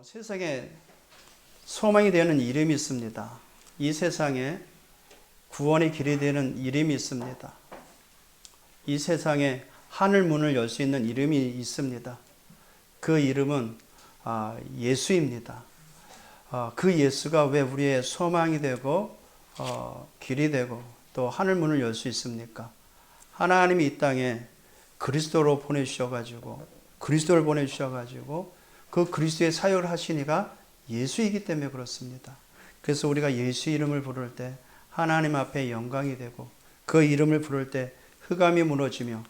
세상에 소망이 되는 이름이 있습니다. 이 세상에 구원의 길이 되는 이름이 있습니다. 이 세상에 하늘 문을 열 수 있는 이름이 있습니다. 그 이름은 예수입니다. 그 예수가 왜 우리의 소망이 되고 길이 되고 또 하늘 문을 열 수 있습니까? 하나님이 이 땅에 그리스도를 보내주셔가지고 그 그리스도의 사역을 하시니가 예수이기 때문에 그렇습니다. 그래서 우리가 예수 이름을 부를 때 하나님 앞에 영광이 되고 그 이름을 부를 때 흑암이 무너지며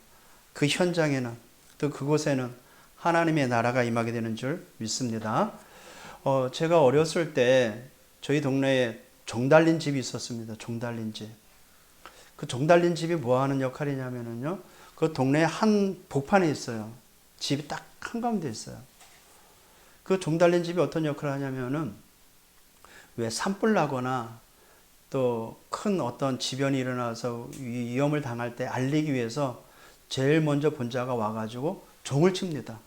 그 현장에는 또 그곳에는 하나님의 나라가 임하게 되는 줄 믿습니다. 제가 어렸을 때 저희 동네에 종 달린 집이 있었습니다. 종 달린 집. 그 종 달린 집이 뭐 하는 역할이냐면요. 그 동네에 한 복판에 있어요. 집이 딱 한가운데 있어요. 그 종 달린 집이 어떤 역할을 하냐면은 왜 산불 나거나 또 큰 어떤 지변이 일어나서 위험을 당할 때 알리기 위해서 제일 먼저 본 자가 와가지고 종을 칩니다.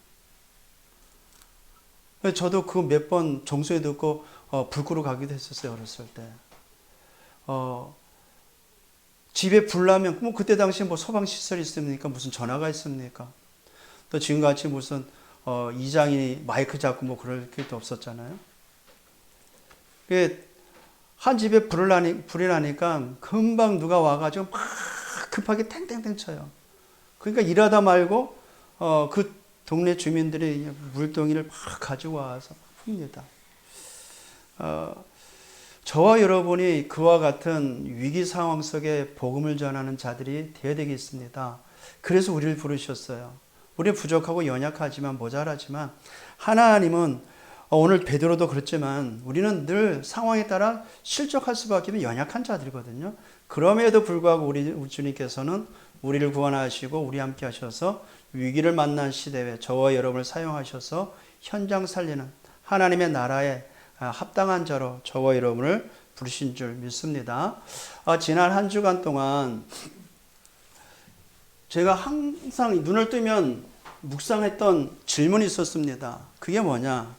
저도 그 몇 번 종소리 듣고 불 끄러 가기도 했었어요. 어렸을 때. 집에 불 나면 뭐 그때 당시에 뭐 소방시설이 있습니까? 무슨 전화가 있습니까? 또 지금같이 무슨 이장이 마이크 잡고 뭐 그럴 것도 없었잖아요. 한 집에 불이 나니까 금방 누가 와가지고 막 급하게 탱탱탱 쳐요. 그러니까 일하다 말고 그 동네 주민들이 물동이를 막 가지고 와서 풉니다. 저와 여러분이 그와 같은 위기 상황 속에 복음을 전하는 자들이 되어야 되겠습니다. 그래서 우리를 부르셨어요. 우리 부족하고 연약하지만 모자라지만 하나님은 오늘 베드로도 그렇지만 우리는 늘 상황에 따라 실족할 수밖에 없는 연약한 자들이거든요. 그럼에도 불구하고 우리 주님께서는 우리를 구원하시고 우리 함께 하셔서 위기를 만난 시대에 저와 여러분을 사용하셔서 현장 살리는 하나님의 나라에 합당한 자로 저와 여러분을 부르신 줄 믿습니다. 지난 한 주간 동안 제가 항상 눈을 뜨면 묵상했던 질문이 있었습니다. 그게 뭐냐?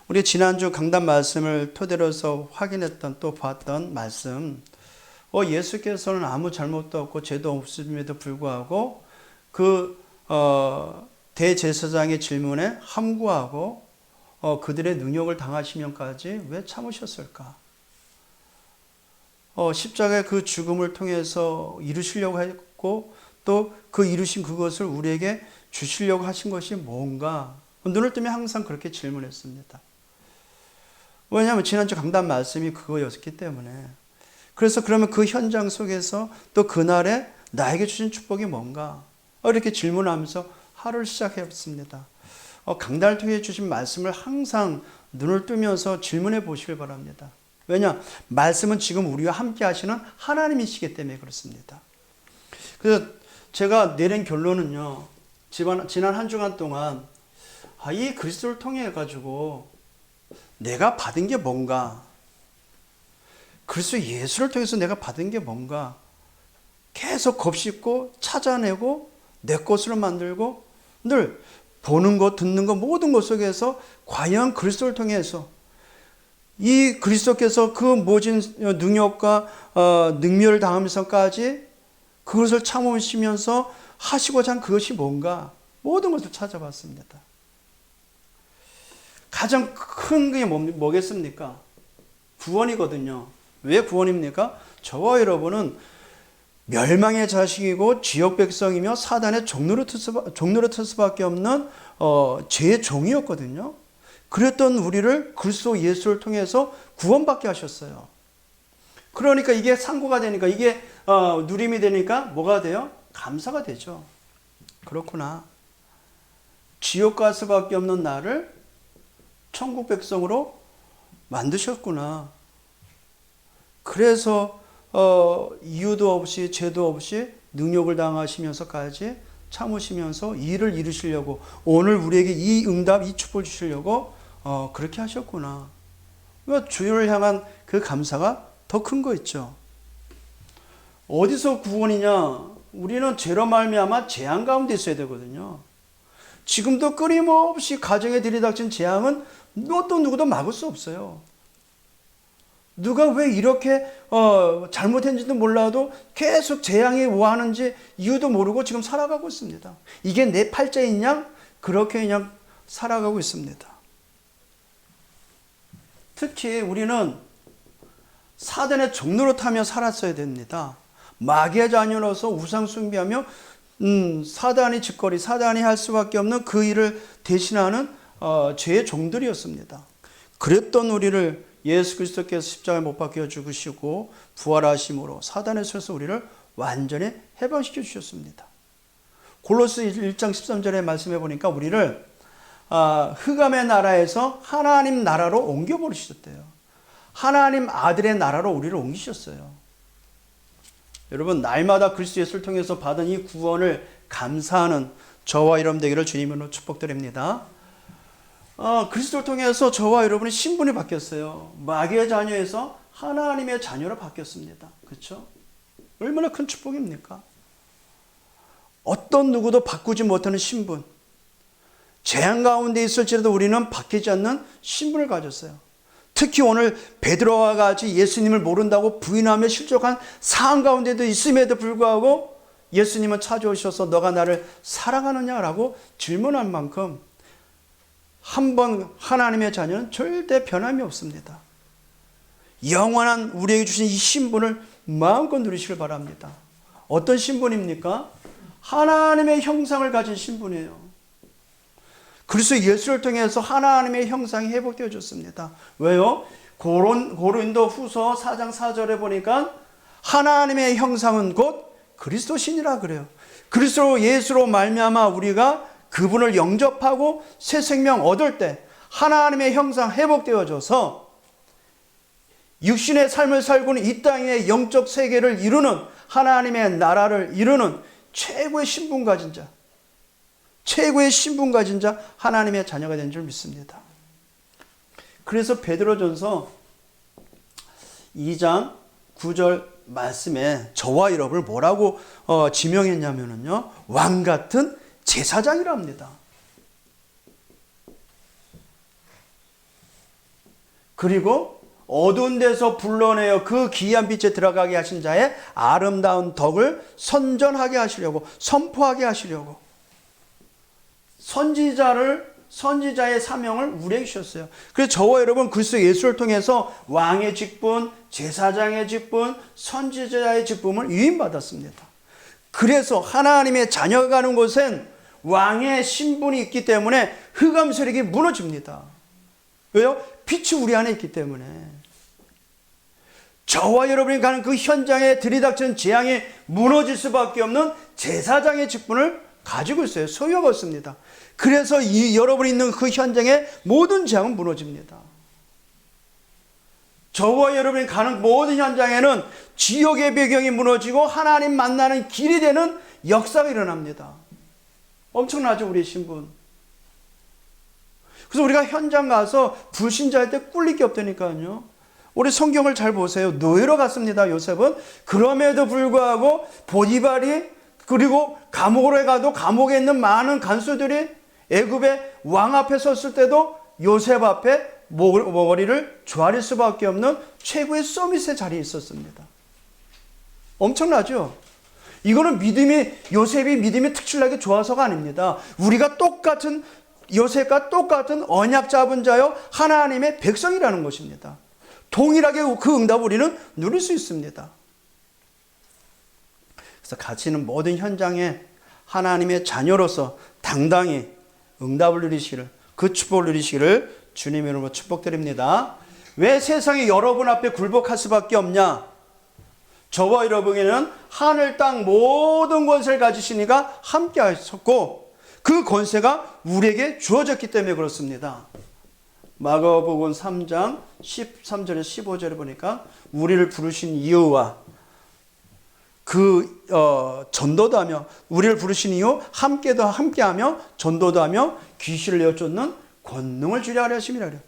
우리 지난주 강단 말씀을 토대로서 확인했던 또 봤던 말씀. 예수께서는 아무 잘못도 없고 죄도 없음에도 불구하고 그 대제사장의 질문에 함구하고 그들의 능욕을 당하시면까지 왜 참으셨을까? 십자가의 그 죽음을 통해서 이루시려고 했고 또 그 이루신 그것을 우리에게 주시려고 하신 것이 뭔가? 눈을 뜨면 항상 그렇게 질문했습니다. 왜냐하면 지난주 강단 말씀이 그거였기 때문에. 그래서 그러면 그 현장 속에서 또 그날에 나에게 주신 축복이 뭔가? 이렇게 질문하면서 하루를 시작했습니다. 강단을 통해 주신 말씀을 항상 눈을 뜨면서 질문해 보시길 바랍니다. 왜냐? 말씀은 지금 우리와 함께 하시는 하나님이시기 때문에 그렇습니다. 그래서 제가 내린 결론은요. 지난 한 주간 동안 이 그리스도를 통해 가지고 내가 받은 게 뭔가? 그리스도 예수를 통해서 내가 받은 게 뭔가? 계속 곱씹고 찾아내고 내 것으로 만들고 늘 보는 것, 듣는 것, 모든 것 속에서 과연 그리스도를 통해서 이 그리스도께서 그 모진 능력과 능멸을 당하면서까지 그것을 참으시면서 하시고자 한 그것이 뭔가? 모든 것을 찾아봤습니다. 가장 큰 게 뭐겠습니까? 구원이거든요. 왜 구원입니까? 저와 여러분은 멸망의 자식이고 지역 백성이며 사단의 종로로 틀 수밖에 없는 죄의 종이었거든요. 그랬던 우리를 그리스도 예수를 통해서 구원받게 하셨어요. 그러니까 이게 상고가 되니까 이게 누림이 되니까 뭐가 돼요? 감사가 되죠. 그렇구나. 지옥 갈 수밖에 없는 나를 천국 백성으로 만드셨구나. 그래서 이유도 없이 죄도 없이 능욕을 당하시면서까지 참으시면서 일을 이루시려고 오늘 우리에게 이 응답, 이 축복을 주시려고 그렇게 하셨구나. 그러니까 주를 향한 그 감사가 더 큰 거 있죠. 어디서 구원이냐? 우리는 죄로 말미암아 재앙 가운데 있어야 되거든요. 지금도 끊임없이 가정에 들이닥친 재앙은 어떤 누구도 막을 수 없어요. 누가 왜 이렇게 잘못했는지도 몰라도 계속 재앙이 오하는지 이유도 모르고 지금 살아가고 있습니다. 이게 내 팔자이냐? 그렇게 그냥 살아가고 있습니다. 특히 우리는 사단의 종로로 타며 살았어야 됩니다. 마귀의 자녀로서 우상 숭배하며 사단이 짓거리, 사단이 할 수밖에 없는 그 일을 대신하는 죄의 종들이었습니다. 그랬던 우리를 예수 그리스도께서 십자가에 못 박혀 죽으시고 부활하심으로 사단의 손에서 우리를 완전히 해방시켜 주셨습니다. 골로새 1장 13절에 말씀해 보니까 우리를 흑암의 나라에서 하나님 나라로 옮겨버리셨대요. 하나님 아들의 나라로 우리를 옮기셨어요. 여러분, 날마다 그리스도 예수를 통해서 받은 이 구원을 감사하는 저와 여러분 되기를 주님으로 축복드립니다. 그리스도를 통해서 저와 여러분의 신분이 바뀌었어요. 마귀의 자녀에서 하나님의 자녀로 바뀌었습니다. 그렇죠? 얼마나 큰 축복입니까? 어떤 누구도 바꾸지 못하는 신분, 재앙 가운데 있을지라도 우리는 바뀌지 않는 신분을 가졌어요. 특히 오늘 베드로와 같이 예수님을 모른다고 부인하며 실족한 상황 가운데도 있음에도 불구하고 예수님은 찾아오셔서 너가 나를 사랑하느냐라고 질문할 만큼 한번 하나님의 자녀는 절대 변함이 없습니다. 영원한 우리에게 주신 이 신분을 마음껏 누리시길 바랍니다. 어떤 신분입니까? 하나님의 형상을 가진 신분이에요. 그래서 예수를 통해서 하나님의 형상이 회복되어졌습니다. 왜요? 고린도 후서 4장 4절에 보니까 하나님의 형상은 곧 그리스도신이라 그래요. 그리스도 예수로 말미암아 우리가 그분을 영접하고 새 생명 얻을 때 하나님의 형상 회복되어져서 육신의 삶을 살고는 이 땅의 영적 세계를 이루는 하나님의 나라를 이루는 최고의 신분 가진 자, 최고의 신분 가진 자, 하나님의 자녀가 된 줄 믿습니다. 그래서 베드로전서 2장 9절 말씀에 저와 여러분을 뭐라고 지명했냐면요, 왕 같은 제사장이라 합니다. 그리고 어두운 데서 불러내어 그 귀한 빛에 들어가게 하신 자의 아름다운 덕을 선전하게 하시려고, 선포하게 하시려고 선지자의 사명을 우리에게 주셨어요. 그래서 저와 여러분 그리스도 예수를 통해서 왕의 직분, 제사장의 직분, 선지자의 직분을 위임받았습니다. 그래서 하나님의 자녀가 가는 곳엔 왕의 신분이 있기 때문에 흑암 세력이 무너집니다. 왜요? 빛이 우리 안에 있기 때문에. 저와 여러분이 가는 그 현장에 들이닥치는 재앙이 무너질 수밖에 없는 제사장의 직분을 가지고 있어요. 소유하고 있습니다. 그래서 여러분이 있는 그 현장에 모든 재앙은 무너집니다. 저와 여러분이 가는 모든 현장에는 지옥의 배경이 무너지고 하나님 만나는 길이 되는 역사가 일어납니다. 엄청나죠, 우리의 신분. 그래서 우리가 현장 가서 불신자일 때 꿀릴 게 없다니까요. 우리 성경을 잘 보세요. 노예로 갔습니다, 요셉은. 그럼에도 불구하고 보디발이, 그리고 감옥으로 가도 감옥에 있는 많은 간수들이 애굽의 왕 앞에 섰을 때도 요셉 앞에 머리를 조아릴 수밖에 없는 최고의 서밋의 자리에 있었습니다. 엄청나죠? 이거는 요셉이 믿음이 특출나게 좋아서가 아닙니다. 우리가 똑같은, 요셉과 똑같은 언약 잡은 자여 하나님의 백성이라는 것입니다. 동일하게 그 응답을 우리는 누릴 수 있습니다. 그래서 같이 있는 모든 현장에 하나님의 자녀로서 당당히 응답을 누리시기를, 그 축복을 누리시기를 주님의 이름으로 축복드립니다. 왜 세상이 여러분 앞에 굴복할 수밖에 없냐? 저와 여러분에게는 하늘 땅 모든 권세를 가지신 이가 함께 하셨고 그 권세가 우리에게 주어졌기 때문에 그렇습니다. 마가복음 3장 13절에 15절에 보니까 우리를 부르신 이유와 전도도 하며, 우리를 부르신 이유 함께하며 전도도 하며 귀신을 내어쫓는 권능을 주려 하심이라 그래요.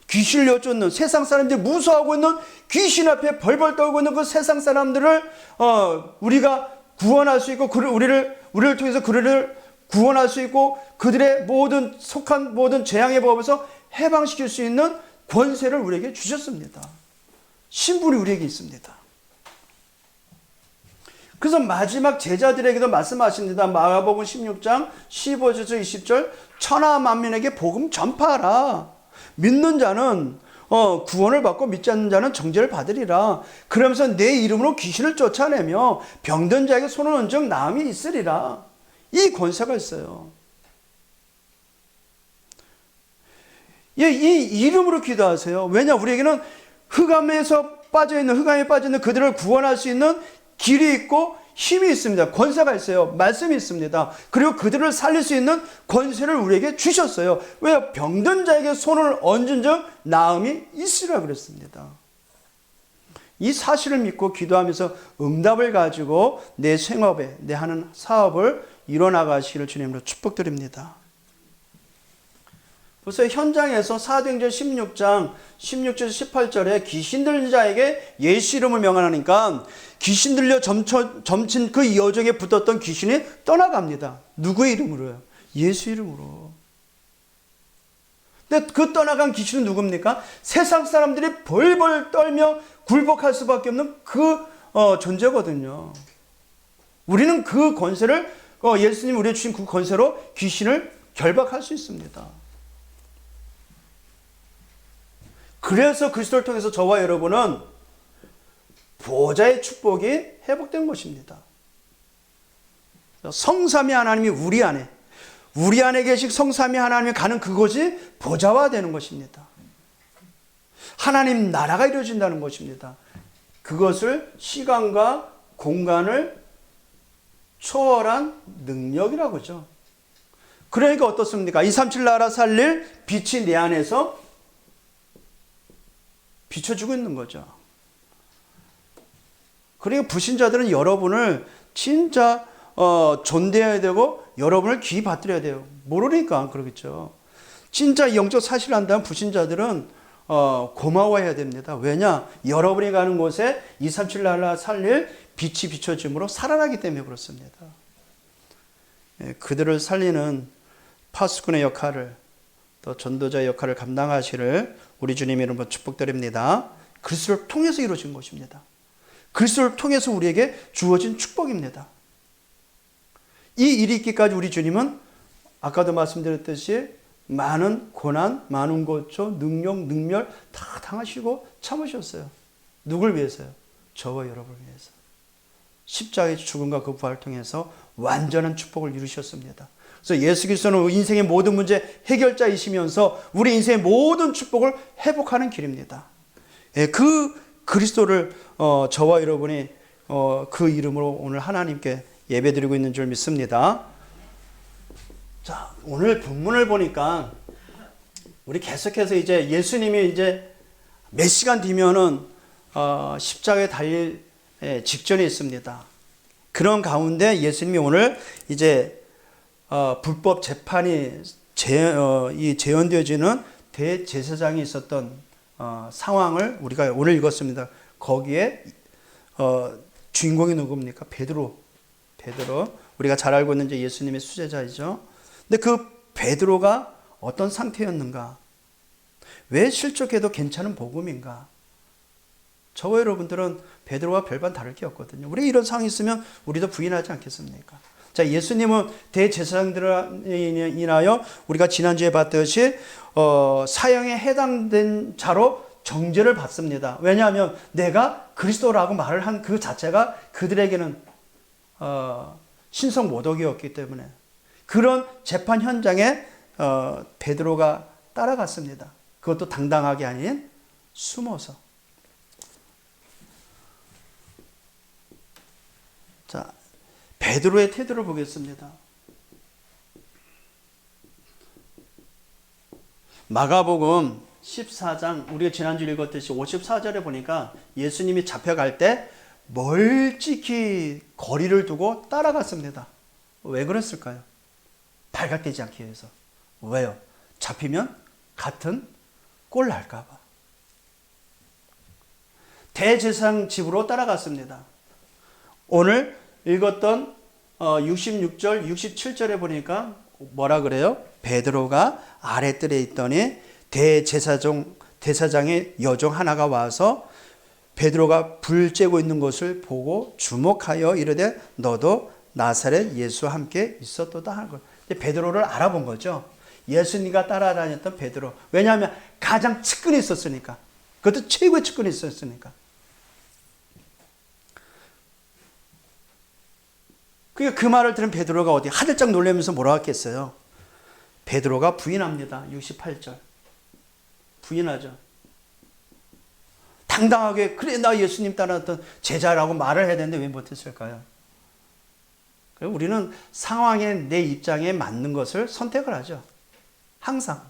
귀신을 내어쫓는, 세상 사람들이 무서워하고 있는 귀신 앞에 벌벌 떨고 있는 그 세상 사람들을 우리가 구원할 수 있고, 우리를 통해서 그들을 구원할 수 있고, 그들의 속한 모든 재앙의 법에서 해방시킬 수 있는 권세를 우리에게 주셨습니다. 신분이 우리에게 있습니다. 그래서 마지막 제자들에게도 말씀하십니다. 마가복음 16장 15절에서 20절 천하 만민에게 복음 전파하라. 믿는 자는 구원을 받고 믿지 않는 자는 정죄를 받으리라. 그러면서 내 이름으로 귀신을 쫓아내며 병든 자에게 손을 얹은 즉 나음이 있으리라. 이 권세가 있어요. 예, 이 이름으로 기도하세요. 왜냐? 우리에게는 흑암에 빠져있는 그들을 구원할 수 있는 길이 있고 힘이 있습니다. 권세가 있어요. 말씀이 있습니다. 그리고 그들을 살릴 수 있는 권세를 우리에게 주셨어요. 왜? 병든 자에게 손을 얹은 즉 나음이 있으리라 그랬습니다. 이 사실을 믿고 기도하면서 응답을 가지고 내 생업에, 내 하는 사업을 이뤄나가시기를 주님으로 축복드립니다. 벌써 현장에서 사도행전 16장 16절 18절에 귀신 들린 자에게 예수 이름을 명하니까 귀신 들려 점친 그 여종에 붙었던 귀신이 떠나갑니다. 누구의 이름으로요? 예수 이름으로. 근데 그 떠나간 귀신은 누굽니까? 세상 사람들이 벌벌 떨며 굴복할 수밖에 없는 그 존재거든요. 우리는 그 권세를 예수님이 우리에게 주신 그 권세로 귀신을 결박할 수 있습니다. 그래서 그리스도를 통해서 저와 여러분은 보호자의 축복이 회복된 것입니다. 성삼위 하나님이 우리 안에 계신 성삼위 하나님이 가는 그곳이 보좌화되는 것입니다. 하나님 나라가 이루어진다는 것입니다. 그것을 시간과 공간을 초월한 능력이라고 하죠. 그러니까 어떻습니까? 237 나라 살릴 빛이 내 안에서 비춰주고 있는 거죠. 그러니까 불신자들은 여러분을 진짜 존대해야 되고 여러분을 귀 받들어야 돼요. 모르니까 그러겠죠. 진짜 영적 사실을 안다면 불신자들은 고마워해야 됩니다. 왜냐? 여러분이 가는 곳에 237 나라 살릴 빛이 비춰짐으로 살아나기 때문에 그렇습니다. 그들을 살리는 파수꾼의 역할을 또 전도자의 역할을 감당하시를 우리 주님 이름으로 축복드립니다. 그리스도를 통해서 이루어진 것입니다. 그리스도를 통해서 우리에게 주어진 축복입니다. 이 일이 있기까지 우리 주님은 아까도 말씀드렸듯이 많은 고난, 많은 고초, 능멸 다 당하시고 참으셨어요. 누굴 위해서요? 저와 여러분을 위해서. 십자가의 죽음과 그 부활을 통해서 완전한 축복을 이루셨습니다. 그래서 예수 그리스도는 인생의 모든 문제 해결자이시면서 우리 인생의 모든 축복을 회복하는 길입니다. 그 그리스도를 저와 여러분이 그 이름으로 오늘 하나님께 예배드리고 있는 줄 믿습니다. 자, 오늘 본문을 보니까 우리 계속해서 이제 예수님이 이제 몇 시간 뒤면은 십자가에 달릴 직전에 있습니다. 그런 가운데 예수님이 오늘 이제 불법 재판이 재현되어지는 대제사장이 있었던 상황을 우리가 오늘 읽었습니다. 거기에 주인공이 누굽니까? 베드로. 우리가 잘 알고 있는 예수님의 수제자이죠. 근데 그 베드로가 어떤 상태였는가? 왜 실족해도 괜찮은 복음인가? 저와 여러분들은 베드로와 별반 다를 게 없거든요. 우리 이런 상황이 있으면 우리도 부인하지 않겠습니까? 자, 예수님은 대제사장들을 인하여 우리가 지난주에 봤듯이 사형에 해당된 자로 정죄를 받습니다. 왜냐하면 내가 그리스도라고 말을 한 그 자체가 그들에게는 신성 모독이었기 때문에 그런 재판 현장에 베드로가 따라갔습니다. 그것도 당당하게 아닌 숨어서. 자, 베드로의 태도를 보겠습니다. 마가복음 14장 우리가 지난주 읽었듯이 54절에 보니까 예수님이 잡혀갈 때 멀찍이 거리를 두고 따라갔습니다. 왜 그랬을까요? 발각되지 않기 위해서. 왜요? 잡히면 같은 꼴 날까 봐. 대제사장 집으로 따라갔습니다. 오늘 읽었던 66절, 67절에 보니까 뭐라 그래요? 베드로가 아랫뜰에 있더니 대사장의 여종 하나가 와서 베드로가 불 쬐고 있는 것을 보고 주목하여 이르되 너도 나사렛 예수와 함께 있었도다 하는 거예요. 베드로를 알아본 거죠. 예수님과 따라다녔던 베드로. 왜냐하면 가장 측근이 있었으니까. 그것도 최고의 측근이 있었으니까. 그러니까 그 말을 들은 베드로가 어디 하들짝 놀라면서 뭐라고 했겠어요. 베드로가 부인합니다. 68절. 부인하죠. 당당하게 그래 나 예수님 따랐던 제자라고 말을 해야 되는데 왜 못했을까요? 우리는 상황에 내 입장에 맞는 것을 선택을 하죠. 항상.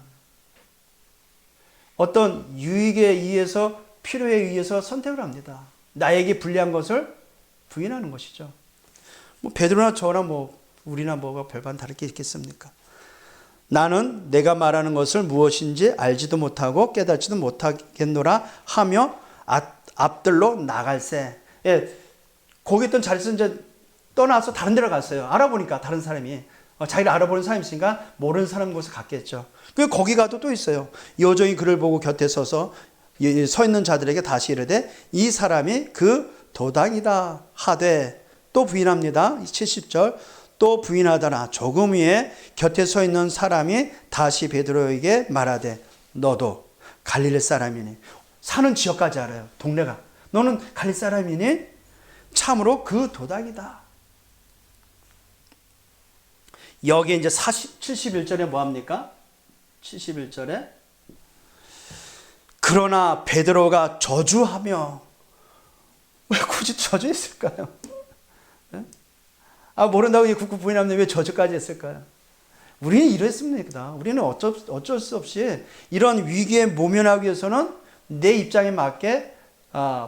어떤 유익에 의해서 필요에 의해서 선택을 합니다. 나에게 불리한 것을 부인하는 것이죠. 뭐 베드로나 저나 뭐 우리나 뭐가 별반 다를 게 있겠습니까? 나는 내가 말하는 것을 무엇인지 알지도 못하고 깨닫지도 못하겠노라 하며 앞들로 나갈새. 예, 거기 있던 자리에서 이제 떠나서 다른 데로 갔어요. 알아보니까 다른 사람이 자기를 알아보는 사람이 있으니까 모르는 사람 곳에 갔겠죠. 그 거기 가도 또 있어요. 여종이 그를 보고 곁에 서서 서 있는 자들에게 다시 이르되 이 사람이 그 도당이다 하되 또 부인합니다. 70절 또 부인하더라. 조금 후에 곁에 서 있는 사람이 다시 베드로에게 말하되 너도 갈릴리 사람이니 사는 지역까지 알아요. 동네가. 너는 갈릴리 사람이니 참으로 그 도당이다. 여기 이제 71절에 뭐합니까? 71절에 그러나 베드로가 저주하며 왜 굳이 저주했을까요? 모른다고 굳고 부인하면 왜 저주까지 했을까요? 우리는 이랬습니다. 우리는 어쩔 수 없이 이런 위기에 모면하기 위해서는 내 입장에 맞게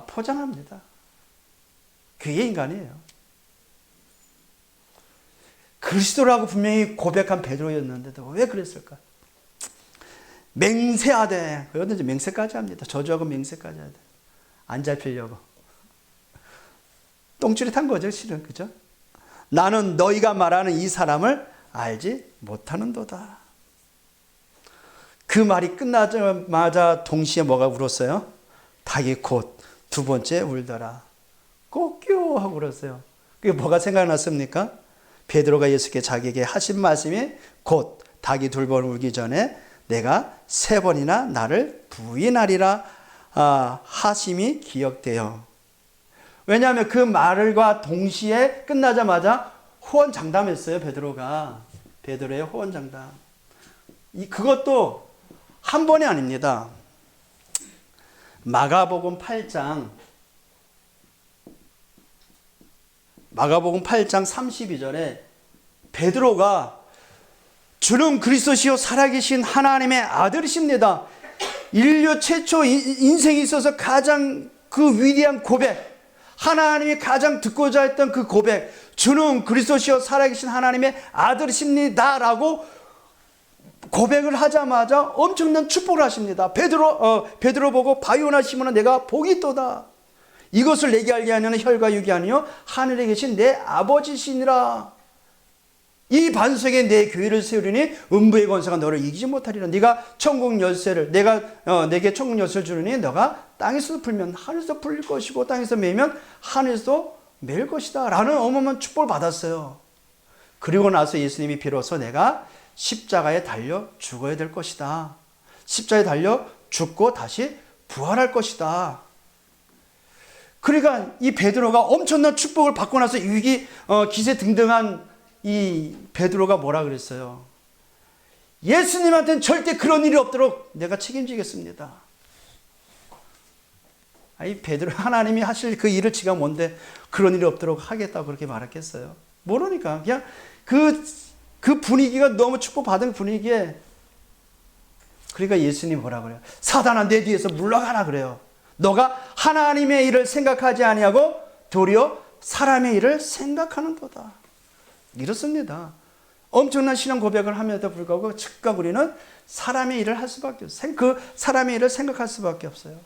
포장합니다. 그게 인간이에요. 그리스도라고 분명히 고백한 베드로였는데도 왜 그랬을까? 맹세하되, 그거는 맹세까지 합니다. 저주하고 맹세까지 해야 돼. 안 잡히려고. 똥줄이 탄 거죠, 실은. 그죠? 나는 너희가 말하는 이 사람을 알지 못하는도다. 그 말이 끝나자마자 동시에 뭐가 울었어요? 닭이 곧 두 번째 울더라. 꼬끼요 하고 울었어요. 그게 뭐가 생각났습니까? 베드로가 예수께 자기에게 하신 말씀이 곧 닭이 두 번 울기 전에 내가 세 번이나 나를 부인하리라 하심이 기억돼요. 왜냐하면 그 말과 동시에 끝나자마자 호언장담했어요. 베드로의 호언장담. 그것도 한 번이 아닙니다. 마가복음 8장 32절에 베드로가 주는 그리스도시요 살아계신 하나님의 아들이십니다. 인류 최초 인생에 있어서 가장 그 위대한 고백, 하나님이 가장 듣고자 했던 그 고백, 주는 그리스도시요 살아계신 하나님의 아들이십니다 라고 고백을 하자마자 엄청난 축복을 하십니다. 베드로 보고 바요나 시몬아 내가 복이 있도다. 이것을 내게 알게 하는 혈과 육이 아니요 하늘에 계신 내 아버지시니라. 이 반석에 내 교회를 세우리니 음부의 권세가 너를 이기지 못하리라. 네가 천국 열쇠를 내게 천국 열쇠를 주느니 너가 땅에서 풀면 하늘에서 풀릴 것이고 땅에서 매면 하늘에서 매일 것이다 라는 어마어마한 축복을 받았어요. 그리고 나서 예수님이 비로소 내가 십자가에 달려 죽어야 될 것이다. 십자가에 달려 죽고 다시 부활할 것이다. 그러니까 이 베드로가 엄청난 축복을 받고 나서 위기 기세등등한 이 베드로가 뭐라 그랬어요? 예수님한테는 절대 그런 일이 없도록 내가 책임지겠습니다. 아니 베드로 하나님이 하실 그 일을 지가 뭔데 그런 일이 없도록 하겠다고 그렇게 말했겠어요? 모르니까 그냥 그 분위기가 너무 축복받은 분위기에 그러니까 예수님 뭐라 그래요? 사단아 내 뒤에서 물러가라 그래요. 너가 하나님의 일을 생각하지 아니하고 도리어 사람의 일을 생각하는도다. 이렇습니다. 엄청난 신앙 고백을 함에도 불구하고 즉각 우리는 사람의 일을 할 수밖에 없어요. 그 사람의 일을 생각할 수밖에 없어요.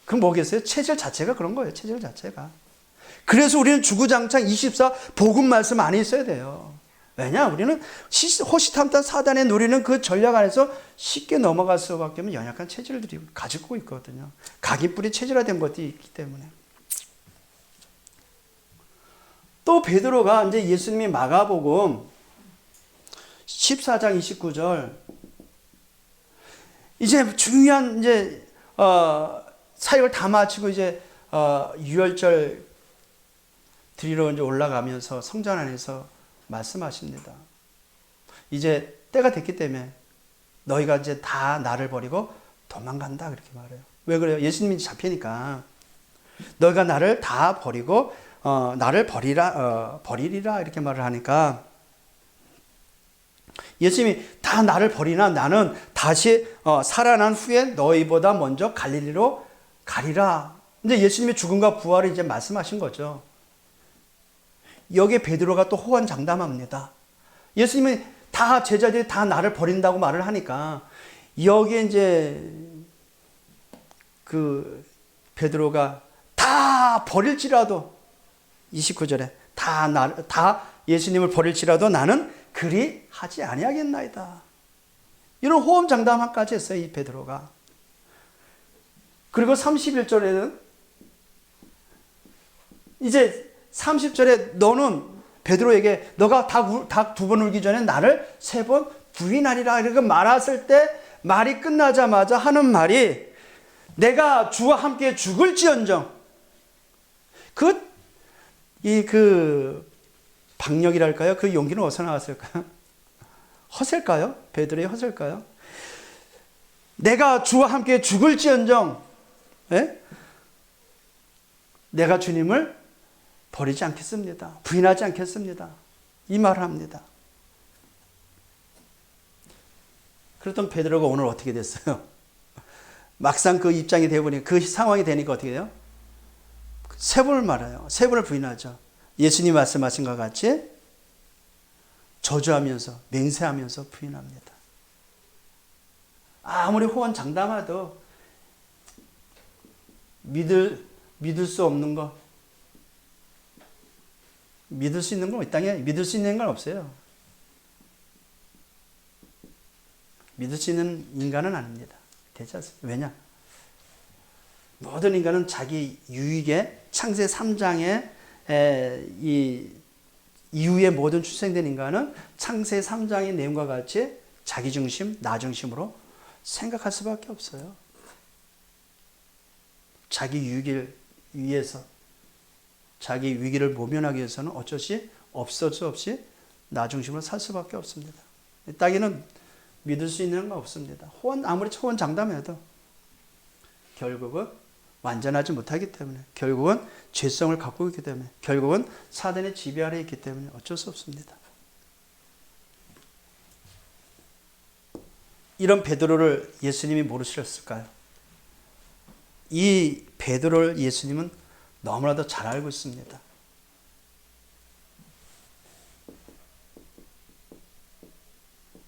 그럼 뭐겠어요? 체질 자체가 그런 거예요. 체질 자체가. 그래서 우리는 주구장창 24 복음 말씀 안에 있어야 돼요. 왜냐? 우리는 호시탐탐 사단의 노리는 그 전략 안에서 쉽게 넘어갈 수밖에 없는 연약한 체질들이 가지고 있거든요. 각인뿌리 체질화된 것들이 있기 때문에. 또 베드로가 이제 예수님이 마가복음 14장 29절 이제 중요한 이제 사역을 다 마치고 이제 유월절 드리러 이제 올라가면서 성전 안에서 말씀하십니다. 이제 때가 됐기 때문에 너희가 이제 다 나를 버리고 도망간다 그렇게 말해요. 왜 그래요? 예수님이 잡히니까 너희가 나를 다 버리고 나를 버리리라 이렇게 말을 하니까 예수님이 다 나를 버리나 나는 다시 살아난 후에 너희보다 먼저 갈릴리로 가리라. 이제 예수님의 죽음과 부활을 이제 말씀하신 거죠. 여기에 베드로가 또 호언장담합니다. 예수님이 다 제자들이 다 나를 버린다고 말을 하니까 여기에 이제 그 베드로가 다 버릴지라도 29절에 다 예수님을 버릴지라도 나는 그리 하지 아니하겠나이다. 이런 호언장담까지 했어요, 이 베드로가. 그리고 31절에는 이제 30절에 너는 베드로에게 너가 닭 2번 울기 전에 나를 3번 부인하리라 이렇게 말했을 때 말이 끝나자마자 하는 말이 내가 주와 함께 죽을지언정 그 박력이랄까요? 그 용기는 어디서 나왔을까요? 허세일까요? 베드로의 허세일까요? 내가 주와 함께 죽을지언정 내가 주님을 버리지 않겠습니다. 부인하지 않겠습니다. 이 말을 합니다. 그랬던 베드로가 오늘 어떻게 됐어요? 막상 그 입장이 되어보니 그 상황이 되니까 어떻게 돼요? 3번을 말해요. 3번을 부인하죠. 예수님 말씀하신 것 같이 저주하면서 맹세하면서 부인합니다. 아무리 호언장담해도 믿을 수 없는 거 믿을 수 있는 건 이 땅에 믿을 수 있는 건 없어요. 믿을 수 있는 인간은 아닙니다. 되지 않습니다. 왜냐? 모든 인간은 자기 유익에 창세 3장에 이 이후에 모든 출생된 인간은 창세 3장의 내용과 같이 자기 중심, 나 중심으로 생각할 수밖에 없어요. 자기 유익을 위해서 자기 위기를 모면하기 위해서는 어쩔 수 없이 나 중심으로 살 수밖에 없습니다. 이 땅에는 믿을 수 있는 건 없습니다. 아무리 호언장담해도 결국은 완전하지 못하기 때문에 결국은 죄성을 갖고 있기 때문에 결국은 사단의 지배 아래에 있기 때문에 어쩔 수 없습니다. 이런 베드로를 예수님이 모르셨을까요? 이 베드로를 예수님은 너무나도 잘 알고 있습니다.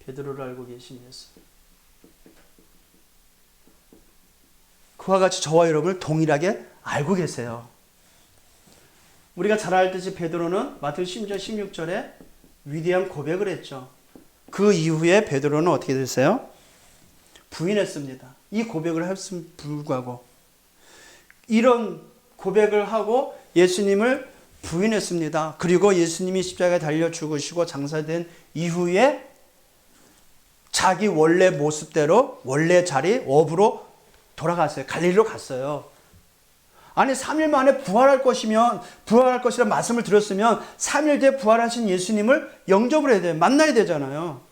베드로를 알고 계신 예수. 그와 같이 저와 여러분을 동일하게 알고 계세요. 우리가 잘 알듯이 베드로는 마태복음 10장 16절에 위대한 고백을 했죠. 그 이후에 베드로는 어떻게 됐어요? 부인했습니다. 이 고백을 했음에 불구하고 이런 고백을 하고 예수님을 부인했습니다. 그리고 예수님이 십자가에 달려 죽으시고 장사된 이후에 자기 원래 모습대로 원래 자리 업으로 돌아갔어요. 갈릴리로 갔어요. 아니 3일 만에 부활할 것이란 말씀을 들었으면 3일 뒤에 부활하신 예수님을 영접을 해야 돼요. 만나야 되잖아요.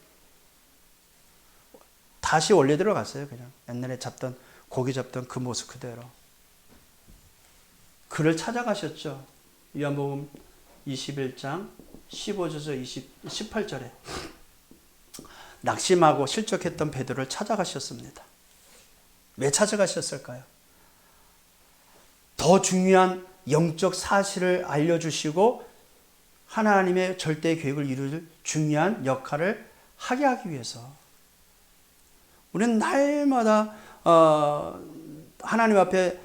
다시 원래대로 갔어요. 그냥 옛날에 고기 잡던 그 모습 그대로. 그를 찾아가셨죠. 요한복음 21장 15절에서 18절에 낙심하고 실족했던 베드로를 찾아가셨습니다. 왜 찾아가셨을까요? 더 중요한 영적 사실을 알려주시고 하나님의 절대 계획을 이룰 중요한 역할을 하게 하기 위해서. 우리는 날마다 하나님 앞에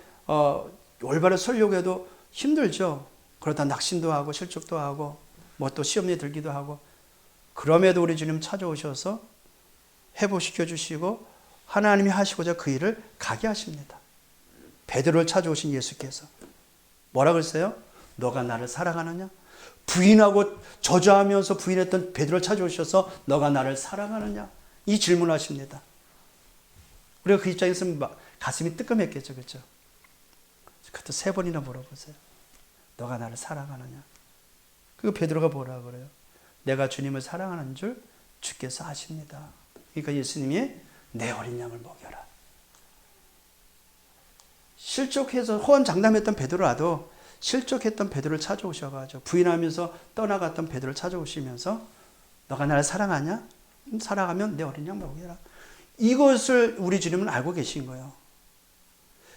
올바로 서려고 해도 힘들죠. 그러다 낙심도 하고 실족도 하고 뭐 또 시험에 들기도 하고 그럼에도 우리 주님 찾아오셔서 회복시켜 주시고 하나님이 하시고자 그 일을 가게 하십니다. 베드로를 찾아오신 예수께서 뭐라 그랬어요? 너가 나를 사랑하느냐? 부인하고 저주하면서 부인했던 베드로를 찾아오셔서 너가 나를 사랑하느냐? 이 질문하십니다. 우리가 그 입장에서는 가슴이 뜨끔했겠죠. 그렇죠? 그것도 3번이나 물어보세요. 너가 나를 사랑하느냐? 그리고 베드로가 뭐라 그래요? 내가 주님을 사랑하는 줄 주께서 아십니다. 그러니까 예수님이 내 어린 양을 먹여라. 실족해서 호언장담했던 베드로라도 실족했던 베드로를 찾아오셔가지고 부인하면서 떠나갔던 베드로를 찾아오시면서 너가 나를 사랑하냐? 사랑하면 내 어린 양 먹여라. 이것을 우리 주님은 알고 계신 거예요.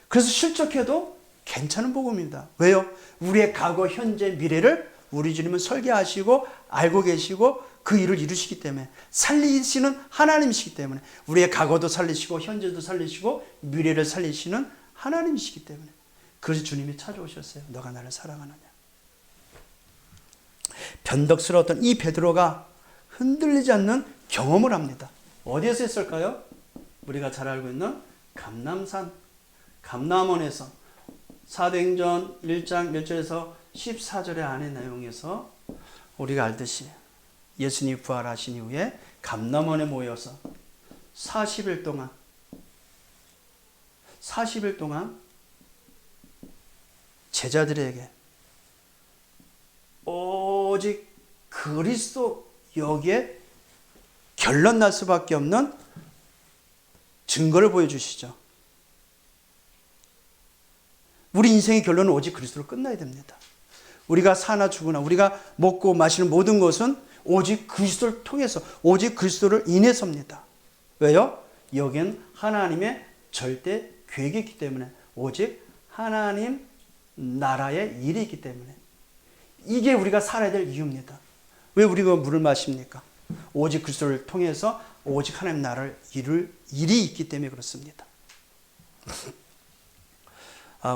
그래서 실족해도 괜찮은 복음입니다. 왜요? 우리의 과거, 현재, 미래를 우리 주님은 설계하시고 알고 계시고 그 일을 이루시기 때문에 살리시는 하나님이시기 때문에 우리의 과거도 살리시고 현재도 살리시고 미래를 살리시는 하나님이시기 때문에 그래서 주님이 찾아오셨어요. 너가 나를 사랑하느냐. 변덕스러웠던 이 베드로가 흔들리지 않는 경험을 합니다. 어디에서 했을까요? 우리가 잘 알고 있는 감람산, 감람원에서 사도행전 1장 1절에서 14절의 안의 내용에서 우리가 알듯이 예수님이 부활하신 이후에 감람원에 모여서 40일 동안 제자들에게 오직 그리스도 여기에 결론 날 수밖에 없는 증거를 보여주시죠. 우리 인생의 결론은 오직 그리스도로 끝나야 됩니다. 우리가 사나 죽으나 우리가 먹고 마시는 모든 것은 오직 그리스도를 통해서 오직 그리스도를 인해서입니다. 왜요? 여기는 하나님의 절대 계획이 있기 때문에 오직 하나님 나라의 일이 있기 때문에 이게 우리가 살아야 될 이유입니다. 왜 우리가 물을 마십니까? 오직 그리스도를 통해서 오직 하나님 나라를 이룰 일이 있기 때문에 그렇습니다.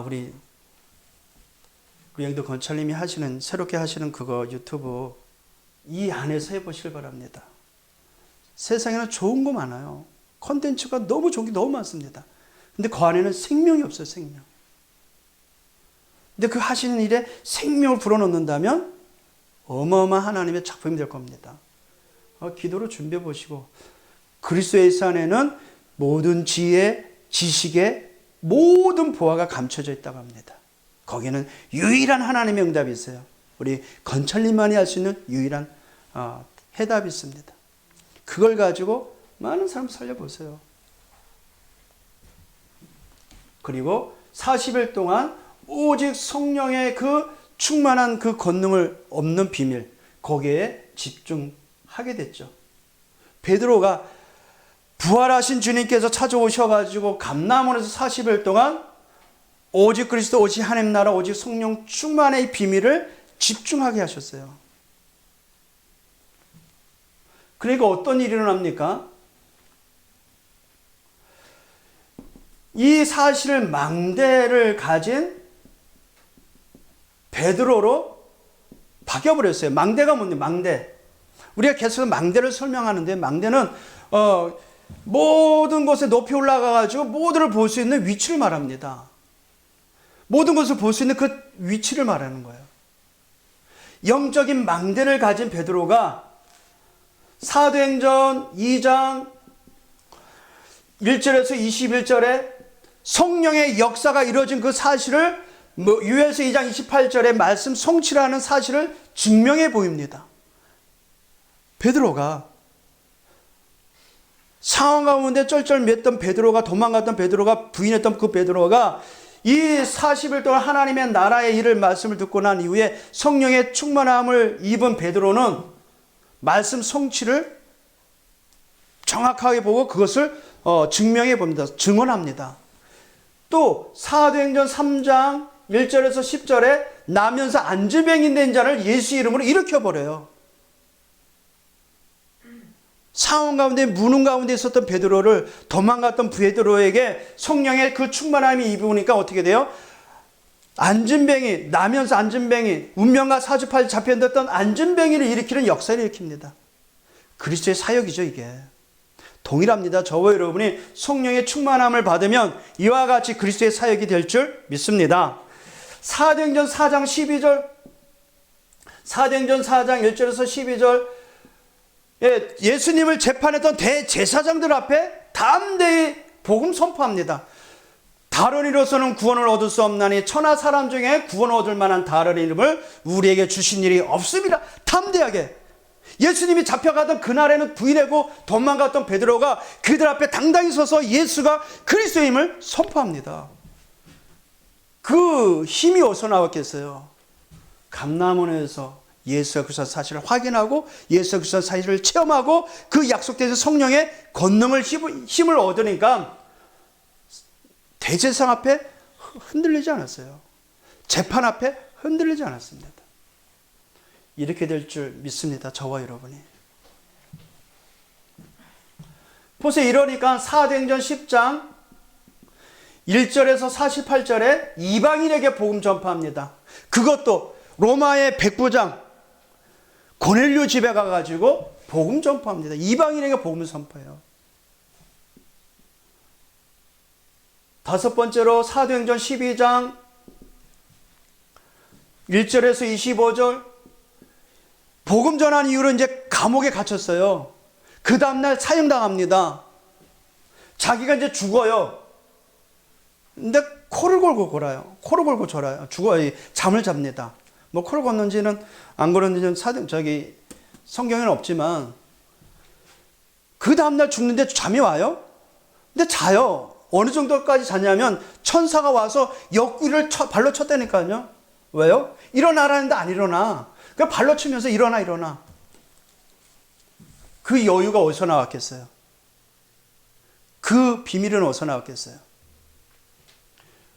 우리 영도 건철님이 새롭게 하시는 그거 유튜브 이 안에서 해보시길 바랍니다. 세상에는 좋은 거 많아요. 콘텐츠가 너무 좋은 게 너무 많습니다. 근데 그 안에는 생명이 없어요, 생명. 근데 그 하시는 일에 생명을 불어넣는다면 어마어마한 하나님의 작품이 될 겁니다. 기도로 준비해 보시고 그리스도 예수 안에는 모든 지혜, 지식의 모든 보화가 감춰져 있다고 합니다. 거기는 유일한 하나님의 응답이 있어요. 우리 건철님만이 할 수 있는 유일한 해답이 있습니다. 그걸 가지고 많은 사람 살려보세요. 그리고 40일 동안 오직 성령의 그 충만한 그 권능을 얻는 비밀, 거기에 집중하게 됐죠. 베드로가 부활하신 주님께서 찾아오셔가지고 감람원에서 40일 동안 오직 그리스도, 오직 하나님 나라, 오직 성령 충만의 비밀을 집중하게 하셨어요. 그러니까 어떤 일이 일어납니까? 이 사실을 망대를 가진 베드로로 바뀌어버렸어요. 망대가 뭔데? 망대. 우리가 계속 망대를 설명하는데 망대는 모든 곳에 높이 올라가가지고 모두를 볼 수 있는 위치를 말합니다. 모든 것을 볼 수 있는 그 위치를 말하는 거예요. 영적인 망대를 가진 베드로가 사도행전 2장 1절에서 21절에 성령의 역사가 이루어진 그 사실을 유에서 2장 28절에 말씀 성취라는 사실을 증명해 보입니다. 베드로가 상황 가운데 쩔쩔맸던 베드로가 도망갔던 베드로가 부인했던 그 베드로가 이 40일 동안 하나님의 나라의 일을 말씀을 듣고 난 이후에 성령의 충만함을 입은 베드로는 말씀 성취를 정확하게 보고 그것을 증명해 봅니다. 증언합니다. 또 사도행전 3장 1절에서 10절에 나면서 안질병이 된 자를 예수 이름으로 일으켜버려요. 상황 가운데 무능 가운데 있었던 베드로를 도망갔던 베드로에게 성령의 그 충만함이 입으니까 어떻게 돼요? 안진뱅이, 나면서 안진뱅이, 운명과 사주팔 잡혀있던 안진뱅이를 일으키는 역사를 일으킵니다. 그리스도의 사역이죠, 이게. 동일합니다. 저와 여러분이 성령의 충만함을 받으면 이와 같이 그리스도의 사역이 될 줄 믿습니다. 사도행전 4장 12절, 사도행전 4장 1절에서 12절, 예수님을 재판했던 대제사장들 앞에 담대히 복음 선포합니다. 다른 이로서는 구원을 얻을 수 없나니 천하 사람 중에 구원을 얻을 만한 다른 이름을 우리에게 주신 일이 없습니다. 담대하게. 예수님이 잡혀가던 그날에는 부인하고 도망갔던 베드로가 그들 앞에 당당히 서서 예수가 그리스도임을 선포합니다. 그 힘이 어디서 나왔겠어요? 감람원에서 예수가 그 사실을 확인하고 예수가 그 사실을 체험하고 그 약속된 성령의 권능을 힘을 얻으니까 대제사장 앞에 흔들리지 않았어요. 재판 앞에 흔들리지 않았습니다. 이렇게 될 줄 믿습니다. 저와 여러분이. 보세요. 이러니까 사도행전 10장 1절에서 48절에 이방인에게 복음 전파합니다. 그것도 로마의 백부장 고넬료 집에 가가지고 복음 전파합니다. 이방인에게 복음을 선포해요. 다섯 번째로 사도행전 12장 1절에서 25절 복음 전한 이후로 이제 감옥에 갇혔어요. 그 다음날 사형당합니다. 자기가 이제 죽어요. 근데 코를 골고 골아요. 코를 골고 졸아요. 죽어요. 잠을 잡니다. 뭐 코를 걷는지는 안 걸었는지는 성경에는 없지만 그 다음날 죽는데 잠이 와요. 근데 자요. 어느 정도까지 자냐면 천사가 와서 옆구리를 발로 쳤다니까요. 왜요? 일어나라는데 안 일어나. 그러니까 발로 치면서 일어나. 그 여유가 어디서 나왔겠어요? 그 비밀은 어디서 나왔겠어요?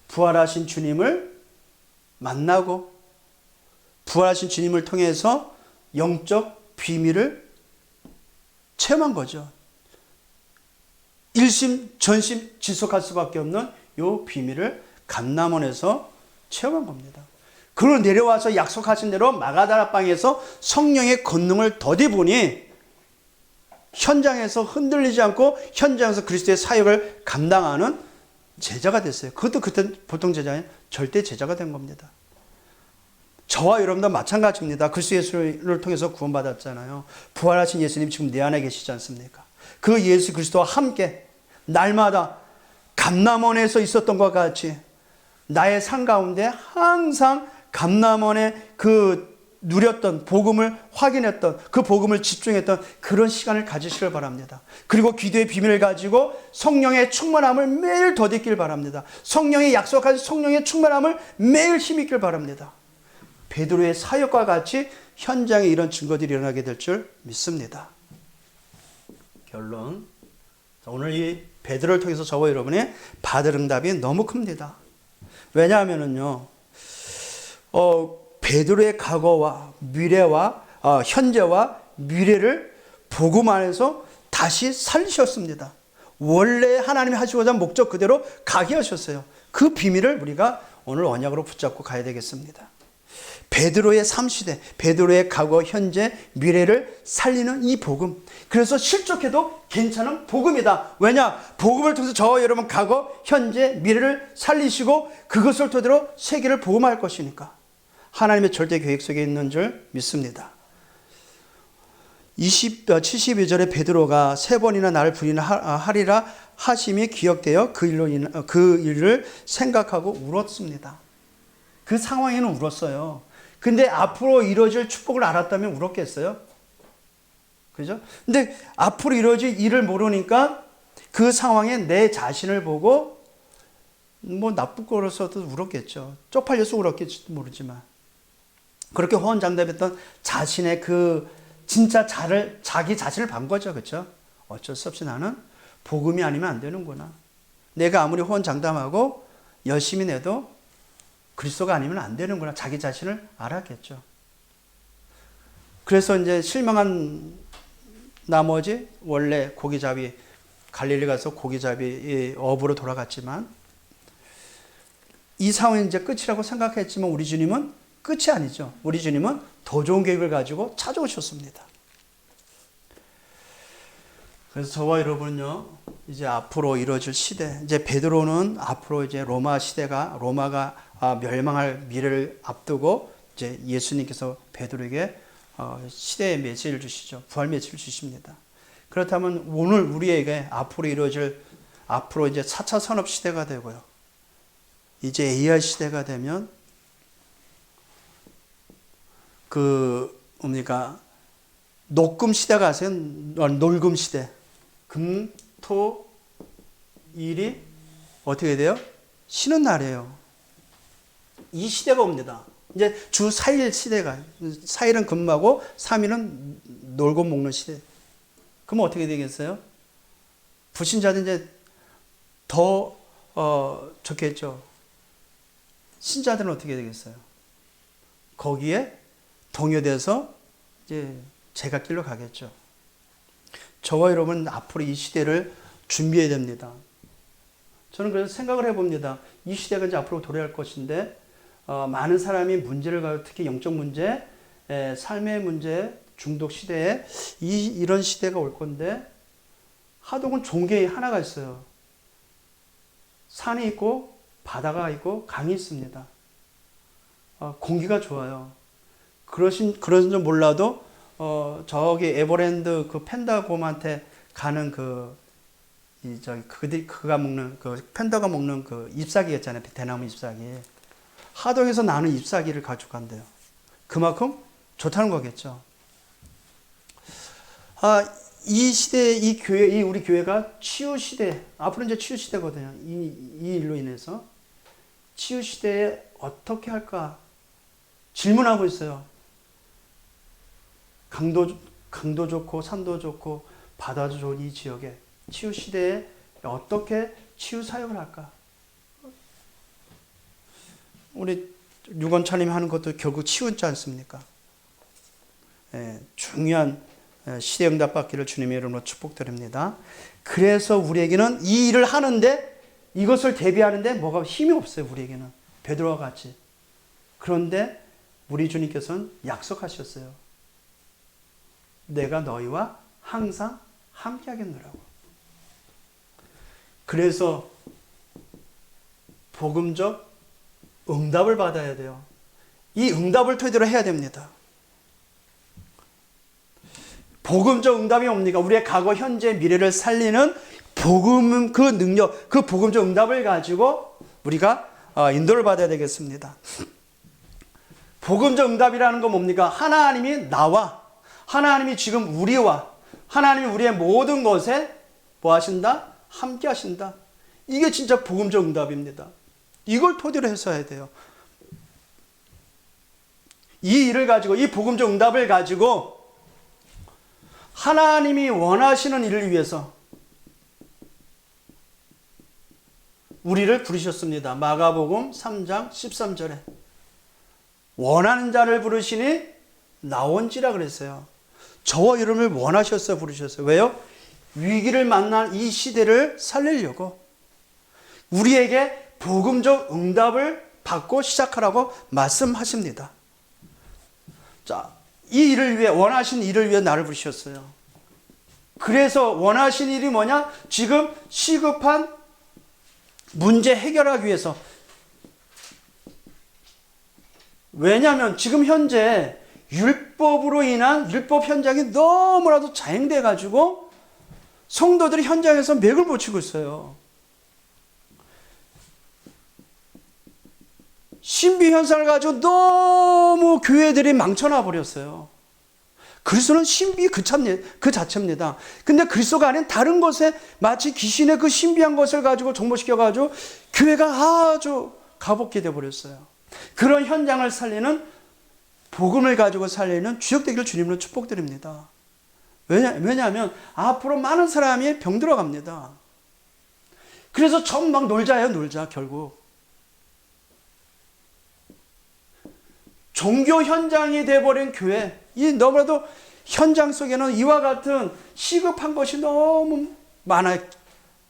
부활하신 주님을 만나고 부활하신 주님을 통해서 영적 비밀을 체험한 거죠. 일심 전심 지속할 수밖에 없는 이 비밀을 감람원에서 체험한 겁니다. 그걸 내려와서 약속하신 대로 마가다라 방에서 성령의 권능을 더디보니 현장에서 흔들리지 않고 현장에서 그리스도의 사역을 감당하는 제자가 됐어요. 그것도 그때 보통 제자가 아니라 절대 제자가 된 겁니다. 저와 여러분도 마찬가지입니다. 그리스도 예수를 통해서 구원받았잖아요. 부활하신 예수님 지금 내 안에 계시지 않습니까? 그 예수 그리스도와 함께 날마다 감람원에서 있었던 것과 같이 나의 삶 가운데 항상 감람원에 그 누렸던 복음을 확인했던 그 복음을 집중했던 그런 시간을 가지시길 바랍니다. 그리고 기도의 비밀을 가지고 성령의 충만함을 매일 더듬길 바랍니다. 성령의 약속하신 성령의 충만함을 매일 힘있길 바랍니다. 베드로의 사역과 같이 현장에 이런 증거들이 일어나게 될 줄 믿습니다. 결론. 오늘 이 베드로를 통해서 저와 여러분이 받을 응답이 너무 큽니다. 왜냐하면은요, 베드로의 과거와 미래와 현재와 미래를 복음 안에서 다시 살리셨습니다. 원래 하나님이 하시고자 한 목적 그대로 가게 하셨어요. 그 비밀을 우리가 오늘 언약으로 붙잡고 가야 되겠습니다. 베드로의 삶시대, 베드로의 과거, 현재, 미래를 살리는 이 복음. 그래서 실족해도 괜찮은 복음이다. 왜냐? 복음을 통해서 저와 여러분 과거, 현재, 미래를 살리시고 그것을 토대로 세계를 복음할 것이니까. 하나님의 절대 계획 속에 있는 줄 믿습니다. 72절에 베드로가 세 번이나 나를 부인하리라 하심이 기억되어 그 일을 생각하고 울었습니다. 그 상황에는 울었어요. 근데 앞으로 이루어질 축복을 알았다면 울었겠어요? 그죠? 근데 앞으로 이루어질 일을 모르니까 그 상황에 내 자신을 보고 뭐 나쁘고서도 울었겠죠. 쪽팔려서 울었겠지도 모르지만. 그렇게 호언장담했던 자신의 그 진짜 자기 자신을 반 거죠. 그렇죠? 어쩔 수 없이 나는 복음이 아니면 안 되는구나. 내가 아무리 호언장담하고 열심히 내도 그리스도가 아니면 안 되는구나. 자기 자신을 알았겠죠. 그래서 이제 실망한 나머지 원래 고기잡이 갈릴리 가서 고기잡이 업으로 돌아갔지만 이 상황이 이제 끝이라고 생각했지만 우리 주님은 끝이 아니죠. 우리 주님은 더 좋은 계획을 가지고 찾아오셨습니다. 그래서 저와 여러분은요, 이제 앞으로 이루어질 시대, 이제 베드로는 앞으로 이제 로마가 멸망할 미래를 앞두고 이제 예수님께서 베드로에게 시대의 메시지를 주시죠. 부활 메시지를 주십니다. 그렇다면 오늘 우리에게 앞으로 이루어질 앞으로 이제 4차 산업 시대가 되고요. 이제 AI 시대가 되면 녹금 시대가 아세요? 놀금 시대. 금, 토, 일이 어떻게 돼요? 쉬는 날이에요. 이 시대가 옵니다. 이제 주 4일 시대가, 4일은 근무하고 3일은 놀고 먹는 시대. 그럼 어떻게 되겠어요? 불신자들 이제 더 좋겠죠. 신자들은 어떻게 되겠어요? 거기에 동요돼서 이제 제갓길로 가겠죠. 저와 여러분은 앞으로 이 시대를 준비해야 됩니다. 저는 그래서 생각을 해봅니다. 이 시대가 이제 앞으로 도래할 것인데 많은 사람이 문제를 가지고 특히 영적 문제, 삶의 문제, 중독 시대에 이런 시대가 올 건데 하동은 종교에 하나가 있어요. 산이 있고 바다가 있고 강이 있습니다. 공기가 좋아요. 그러신 줄 몰라도 저기 에버랜드 그 팬다곰한테 가는 그가 먹는 팬다가 먹는 그 잎사귀 있잖아요. 대나무 잎사귀. 하동에서 나는 잎사귀를 가져간대요. 그만큼 좋다는 거겠죠. 이 시대, 우리 교회가 치유 시대, 앞으로 이제 치유 시대거든요. 이 일로 인해서 치유 시대에 어떻게 할까 질문하고 있어요. 강도 좋고 산도 좋고 바다도 좋은 이 지역에 치유 시대에 어떻게 치유 사역을 할까? 우리 유건차님이 하는 것도 결국 치유지 않습니까? 중요한 시대 응답 받기를 주님의 이름으로 축복드립니다. 그래서 우리에게는 이 일을 하는데 이것을 대비하는데 뭐가 힘이 없어요. 우리에게는 베드로와 같이. 그런데 우리 주님께서는 약속하셨어요. 내가 너희와 항상 함께 하겠노라고. 그래서 복음적 응답을 받아야 돼요. 이 응답을 토대로 해야 됩니다. 복음적 응답이 뭡니까? 우리의 과거, 현재, 미래를 살리는 복음, 그 능력, 그 복음적 응답을 가지고 우리가 인도를 받아야 되겠습니다. 복음적 응답이라는 건 뭡니까? 하나님이 지금 우리와 하나님이 우리의 모든 것에 뭐 하신다? 함께 하신다. 이게 진짜 복음적 응답입니다. 이걸 토대로 해서 해야 돼요. 이 일을 가지고, 이 복음적 응답을 가지고 하나님이 원하시는 일을 위해서 우리를 부르셨습니다. 마가복음 3장 13절에 원하는 자를 부르시니 나온지라 그랬어요. 저와 여러분을 원하셔서 부르셨어요. 왜요? 위기를 만난 이 시대를 살리려고 우리에게 복음적 응답을 받고 시작하라고 말씀하십니다. 자, 이 일을 위해, 원하신 일을 위해 나를 부르셨어요. 그래서 원하신 일이 뭐냐? 지금 시급한 문제 해결하기 위해서. 왜냐하면 지금 현재 율법으로 인한 율법 현장이 너무나도 자행돼 가지고 성도들이 현장에서 맥을 못 치고 있어요. 신비 현상을 가지고 너무 교회들이 망쳐놔 버렸어요. 그리스도는 신비 그 자체입니다. 근데 그리스도가 아닌 다른 것에 마치 귀신의 그 신비한 것을 가지고 접목시켜 가지고 교회가 아주 가볍게 돼 버렸어요. 그런 현장을 살리는, 복음을 가지고 살리는 주역 되기를 주님으로 축복드립니다. 왜냐하면 앞으로 많은 사람이 병들어 갑니다. 그래서 전 막 놀자 결국. 종교 현장이 돼버린 교회, 이 너무나도 현장 속에는 이와 같은 시급한 것이 너무 많아요.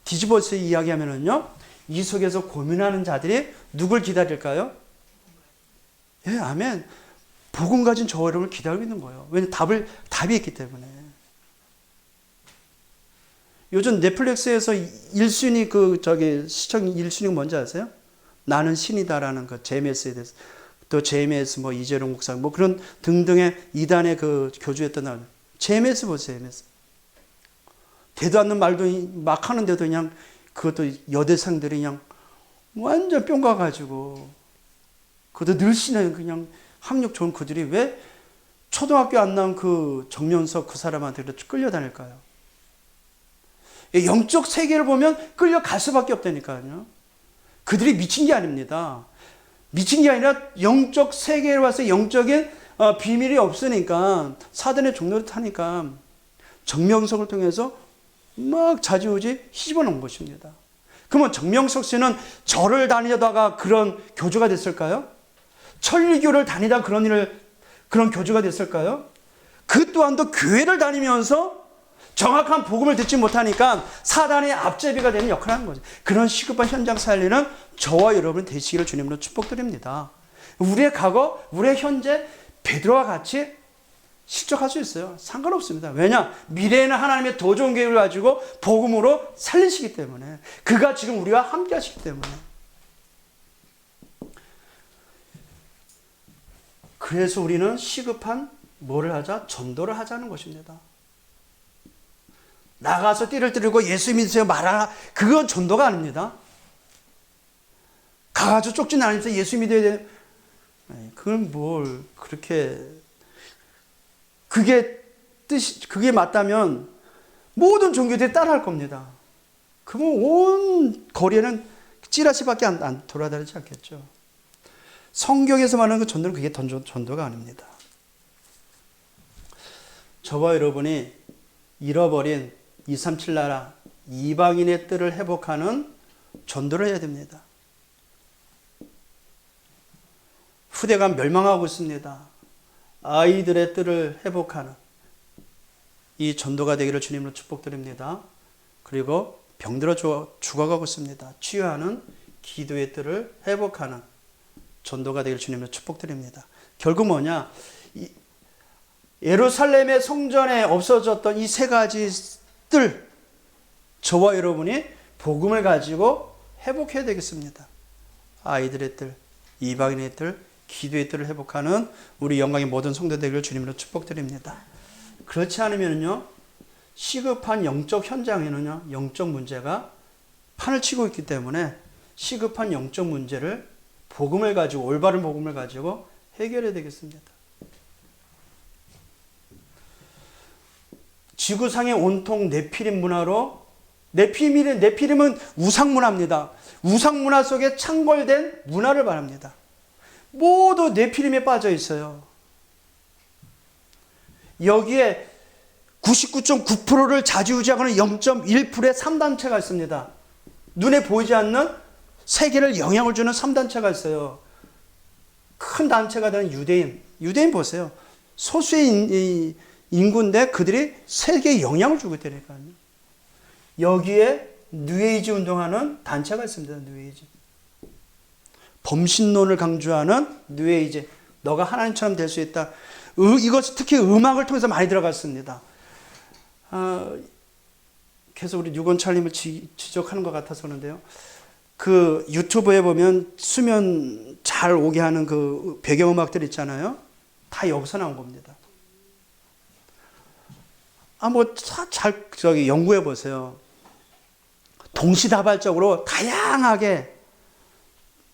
뒤집어서 이야기하면은요, 이 속에서 고민하는 자들이 누굴 기다릴까요? 예, 아멘. 복음 가진 저 여러분을 기다리고 있는 거예요. 왜냐하면 답이 있기 때문에. 요즘 넷플릭스에서 1순위 그 저기 시청 1순위가 뭔지 아세요? 나는 신이다라는 그 JMS에 대해서 또 JMS 뭐 이재룡 목사 뭐 그런 등등의 이단의 그 교주였던 날 JMS 보세요. JMS. 대도 않는 말도 막 하는데도 그냥 그것도 여대생들이 그냥 완전 뿅 가가지고 그것도 늘씬해 그냥 학력 좋은 그들이 왜 초등학교 안 나온 그 정명석 그 사람한테 끌려다닐까요? 영적 세계를 보면 끌려갈 수밖에 없다니까요. 그들이 미친 게 아닙니다. 미친 게 아니라 영적 세계에 와서 영적인 비밀이 없으니까 사단의 종로를 타니까 정명석을 통해서 막 자지우지 휘집어 놓은 것입니다. 그러면 정명석 씨는 절을 다니다가 그런 교주가 됐을까요? 천리교를 다니다 그런 교주가 됐을까요? 그 또한도 교회를 다니면서 정확한 복음을 듣지 못하니까 사단의 앞제비가 되는 역할을 하는 거죠. 그런 시급한 현장 살리는 저와 여러분 되시기를 주님으로 축복드립니다. 우리의 과거, 우리의 현재 베드로와 같이 실족할 수 있어요. 상관없습니다. 왜냐? 미래에는 하나님의 더 좋은 계획을 가지고 복음으로 살리시기 때문에 그가 지금 우리와 함께 하시기 때문에 그래서 우리는 시급한 뭐를 하자? 전도를 하자는 것입니다. 나가서 띠를 들고 예수 믿으세요 말하라. 그건 전도가 아닙니다. 가가지고 쪽지 나누면서 예수 믿어야 돼. 그건 뭘 그렇게 그게 맞다면 모든 종교들이 따라할 겁니다. 그러면 온 거리에는 찌라시밖에 안 돌아다니지 않겠죠. 성경에서 말하는 그 전도는 그게 전도가 아닙니다. 저와 여러분이 잃어버린 237 나라 이방인의 뜰을 회복하는 전도를 해야 됩니다. 후대가 멸망하고 있습니다. 아이들의 뜰을 회복하는 이 전도가 되기를 주님으로 축복드립니다. 그리고 병들어 죽어가고 있습니다. 치유하는 기도의 뜰을 회복하는 전도가 되기를 주님으로 축복드립니다. 결국 뭐냐? 예루살렘의 성전에 없어졌던 이 세 가지 뜰, 저와 여러분이 복음을 가지고 회복해야 되겠습니다. 아이들의 뜰, 이방인의 뜰, 기도의 뜰을 회복하는 우리 영광의 모든 성도 되기를 주님으로 축복드립니다. 그렇지 않으면요, 시급한 영적 현장에는요, 영적 문제가 판을 치고 있기 때문에 시급한 영적 문제를 복음을 가지고, 올바른 복음을 가지고 해결해야 되겠습니다. 지구상의 온통 네피림 문화로, 네피림은 우상 문화입니다. 우상 문화 속에 창궐된 문화를 말합니다. 모두 네피림에 빠져 있어요. 여기에 99.9%를 좌지우지하고는 0.1%의 3단체가 있습니다. 눈에 보이지 않는 세계를 영향을 주는 3단체가 있어요. 큰 단체가 되는 유대인. 유대인 보세요. 소수의 인구인데 그들이 세계에 영향을 주고 있다니까요. 여기에 뉴에이지 운동하는 단체가 있습니다. 뉴에이지. 범신론을 강조하는 뉴에이지. 너가 하나님처럼 될 수 있다. 이것 특히 음악을 통해서 많이 들어갔습니다. 계속 우리 유건철님을 지적하는 것 같아서 그런데요. 그 유튜브에 보면 수면 잘 오게 하는 그 배경음악들 있잖아요. 다 여기서 나온 겁니다. 잘 연구해 보세요. 동시다발적으로 다양하게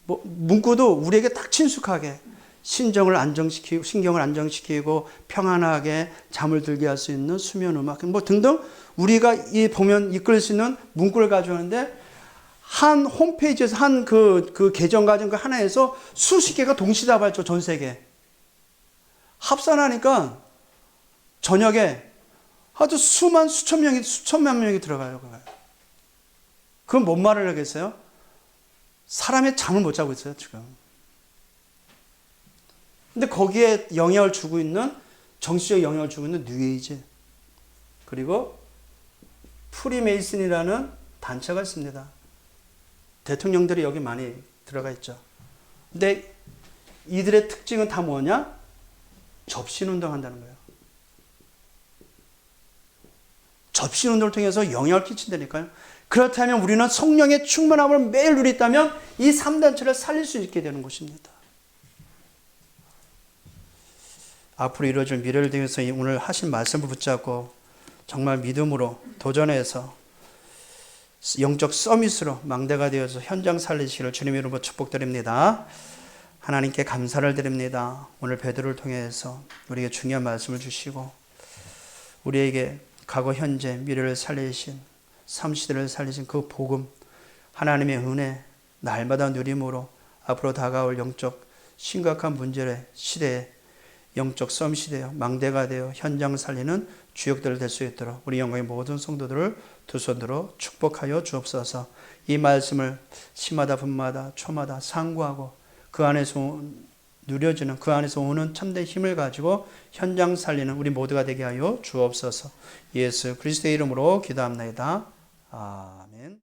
문구도 우리에게 딱 친숙하게 신경을 안정시키고 평안하게 잠을 들게 할 수 있는 수면 음악 등등 우리가 보면 이끌 수 있는 문구를 가져오는데 한 홈페이지에서 한 그 계정 가진 그 하나에서 수십 개가 동시다발적 전 세계 합산하니까 저녁에 아주 수천만 명이 들어가요. 그건 뭔 말을 하겠어요? 사람의 잠을 못 자고 있어요, 지금. 근데 거기에 영향을 주고 있는, 정치적 영향을 주고 있는 뉴에이지. 그리고 프리메이슨이라는 단체가 있습니다. 대통령들이 여기 많이 들어가 있죠. 근데 이들의 특징은 다 뭐냐? 접신운동 한다는 거예요. 접신 운동을 통해서 영향을 끼친다니까요. 그렇다면 우리는 성령의 충만함을 매일 누린다면 이 3단체를 살릴 수 있게 되는 것입니다. 앞으로 이루어질 미래를 위해서 오늘 하신 말씀을 붙잡고 정말 믿음으로 도전해서 영적 서밋으로 망대가 되어서 현장 살리시기를 주님의 이름으로 축복드립니다. 하나님께 감사를 드립니다. 오늘 베드로를 통해서 우리에게 중요한 말씀을 주시고 우리에게 과거, 현재, 미래를 살리신 삼시대를 살리신 그 복음, 하나님의 은혜 날마다 누림으로 앞으로 다가올 영적 심각한 문제의 시대에 영적 썸 시대요 망대가 되어 현장 살리는 주역들 될 수 있도록 우리 영광의 모든 성도들을 두 손으로 축복하여 주옵소서. 이 말씀을 시마다 분마다 초마다 상고하고 그 안에서 누려지는 그 안에서 오는 참된 힘을 가지고 현장 살리는 우리 모두가 되게 하여 주옵소서. 예수 그리스도의 이름으로 기도합니다. 아멘.